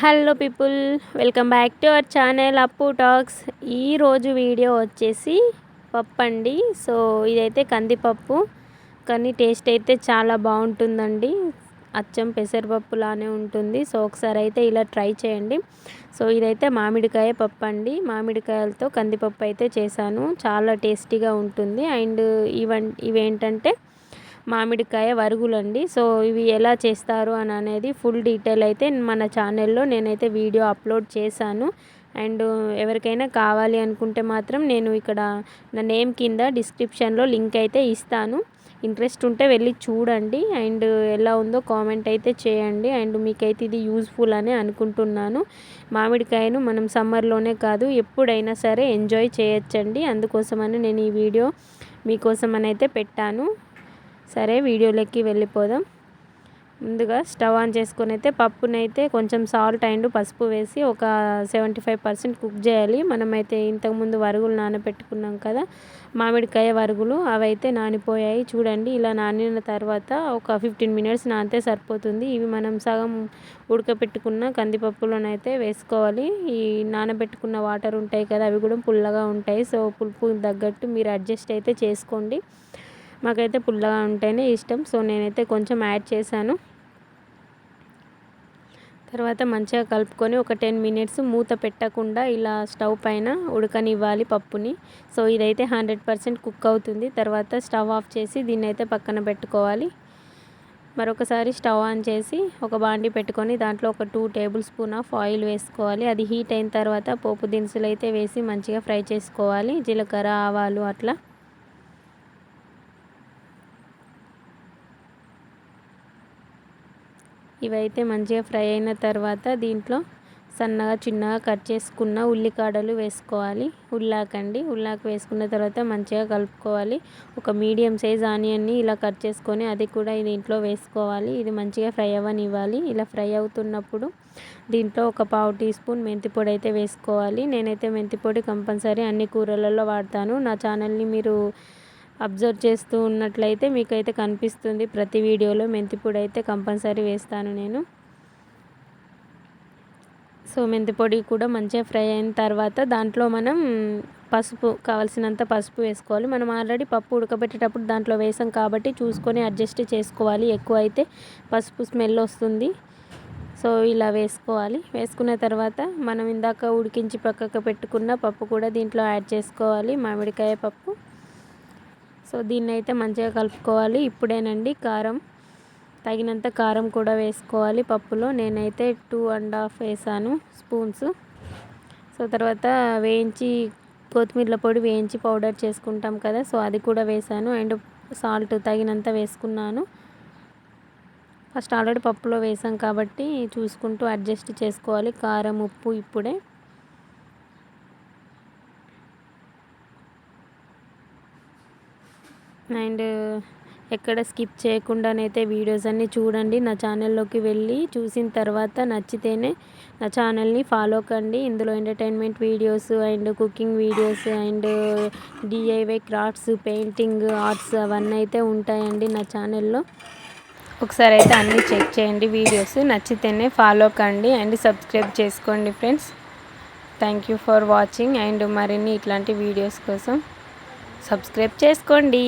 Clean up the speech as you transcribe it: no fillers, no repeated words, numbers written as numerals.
Hello people, welcome back to our channel అప్పు talks. ఈరోజు video వచ్చేసి పప్పు అండి. సో ఇదైతే కందిపప్పు, కానీ టేస్ట్ అయితే చాలా బాగుంటుందండి. అచ్చం పెసరపప్పు లానే ఉంటుంది. సో ఒకసారి అయితే ఇలా ట్రై చేయండి. సో ఇదైతే మామిడికాయ పప్పు అండి. మామిడికాయలతో కందిపప్పు అయితే చేశాను. చాలా టేస్టీగా ఉంటుంది. అండ్ ఇవేంటంటే మామిడికాయ వరుగులండి. సో ఇవి ఎలా చేస్తారు అని అనేది ఫుల్ డీటెయిల్ అయితే మన ఛానల్లో నేనైతే వీడియో అప్లోడ్ చేశాను. అండ్ ఎవరికైనా కావాలి అనుకుంటే మాత్రం నేను ఇక్కడ నా నేమ్ కింద డిస్క్రిప్షన్లో లింక్ అయితే ఇస్తాను. ఇంట్రెస్ట్ ఉంటే వెళ్ళి చూడండి. అండ్ ఎలా ఉందో కామెంట్ అయితే చేయండి. అండ్ మీకైతే ఇది యూజ్ఫుల్ అని అనుకుంటున్నాను. మామిడికాయను మనం సమ్మర్లోనే కాదు ఎప్పుడైనా సరే ఎంజాయ్ చేయొచ్చండి. అందుకోసమని నేను ఈ వీడియో మీకోసమని అయితే పెట్టాను. సరే వీడియోలోకి వెళ్ళిపోదాం. ముందుగా స్టవ్ ఆన్ చేసుకొని అయితే పప్పునైతే కొంచెం సాల్ట్ అండ్ పసుపు వేసి ఒక 75% కుక్ చేయాలి. మనమైతే ఇంతకుముందు వరుగులు నానబెట్టుకున్నాం కదా, మామిడికాయ వరుగులు, అవైతే నానిపోయాయి చూడండి. ఇలా నానిన తర్వాత ఒక 15 మినిట్స్ నానితే సరిపోతుంది. ఇవి మనం సగం ఉడకపెట్టుకున్న కందిపప్పులోనైతే వేసుకోవాలి. ఈ నానబెట్టుకున్న వాటర్ ఉంటాయి కదా, అవి కూడా పుల్లగా ఉంటాయి. సో పులుపు తగ్గట్టు మీరు అడ్జస్ట్ అయితే చేసుకోండి. మాకైతే పుల్లగా ఉంటేనే ఇష్టం. సో నేనైతే కొంచెం యాడ్ చేశాను. తర్వాత మంచిగా కలుపుకొని ఒక 10 మినిట్స్ మూత పెట్టకుండా ఇలా స్టవ్ పైన ఉడకనివ్వాలి పప్పుని. సో ఇదైతే 100% కుక్ అవుతుంది. తర్వాత స్టవ్ ఆఫ్ చేసి దీన్ని అయితే పక్కన పెట్టుకోవాలి. మరొకసారి స్టవ్ ఆన్ చేసి ఒక బాండి పెట్టుకొని దాంట్లో ఒక 2 టేబుల్ స్పూన్ ఆఫ్ ఆయిల్ వేసుకోవాలి. అది హీట్ అయిన తర్వాత పోపు దినుసులు అయితే వేసి మంచిగా ఫ్రై చేసుకోవాలి. జీలకర్ర, ఆవాలు అట్లా. ఇవైతే మంచిగా ఫ్రై అయిన తర్వాత దీంట్లో సన్నగా చిన్నగా కట్ చేసుకున్న ఉల్లికాడలు వేసుకోవాలి. ఉల్లాకు వేసుకున్న తర్వాత మంచిగా కలుపుకోవాలి. ఒక మీడియం సైజ్ ఆనియన్ని ఇలా కట్ చేసుకొని అది కూడా దీంట్లో వేసుకోవాలి. ఇది మంచిగా ఫ్రై అవ్వనివ్వాలి. ఇలా ఫ్రై అవుతున్నప్పుడు దీంట్లో ఒక 1/2 టీ స్పూన్ మెంతి పొడి అయితే వేసుకోవాలి. నేనైతే మెంతి పొడి కంపల్సరీ అన్ని కూరలలో వాడతాను. నా ఛానల్ని మీరు అబ్జర్వ్ చేస్తూ ఉన్నట్లయితే మీకైతే కనిపిస్తుంది ప్రతి వీడియోలో మెంతి పొడి అయితే కంపల్సరీ వేస్తాను నేను. సో మెంతి పొడి కూడా మంచిగా ఫ్రై అయిన తర్వాత దాంట్లో మనం కావాల్సినంత పసుపు వేసుకోవాలి. మనం ఆల్రెడీ పప్పు ఉడకబెట్టేటప్పుడు దాంట్లో వేసాం కాబట్టి చూసుకొని అడ్జస్ట్ చేసుకోవాలి. ఎక్కువ అయితే పసుపు స్మెల్ వస్తుంది. సో ఇలా వేసుకోవాలి. వేసుకున్న తర్వాత మనం ఇందాక ఉడికించి పక్కకు పెట్టుకున్న పప్పు కూడా దీంట్లో యాడ్ చేసుకోవాలి, మామిడికాయ పప్పు. సో దీన్ని అయితే మంచిగా కలుపుకోవాలి. ఇప్పుడేనండి తగినంత కారం కూడా వేసుకోవాలి పప్పులో. నేనైతే 2.5 వేసాను స్పూన్స్. సో తర్వాత కొత్తిమీర పొడి వేయించి పౌడర్ చేసుకుంటాం కదా, సో అది కూడా వేసాను. అండ్ సాల్ట్ తగినంత వేసుకున్నాను. ఫస్ట్ ఆల్రెడీ పప్పులో వేసాం కాబట్టి చూసుకుంటూ అడ్జస్ట్ చేసుకోవాలి కారం, ఉప్పు. ఇప్పుడే అండ్ ఎక్కడ స్కిప్ చేయకుండానైతే వీడియోస్ అన్నీ చూడండి. నా ఛానల్లోకి వెళ్ళి చూసిన తర్వాత నచ్చితేనే నా ఛానల్ని ఫాలో కండి. ఇందులో entertainment videos and cooking videos and DIY crafts, painting, arts అవన్నీ అయితే ఉంటాయండి నా ఛానల్లో. ఒకసారి అయితే అన్నీ చెక్ చేయండి వీడియోస్. నచ్చితేనే ఫాలో కండి అండ్ సబ్స్క్రైబ్ చేసుకోండి friends. Thank you for watching. And మరిన్ని ఇట్లాంటి వీడియోస్ కోసం సబ్స్క్రైబ్ చేసుకోండి.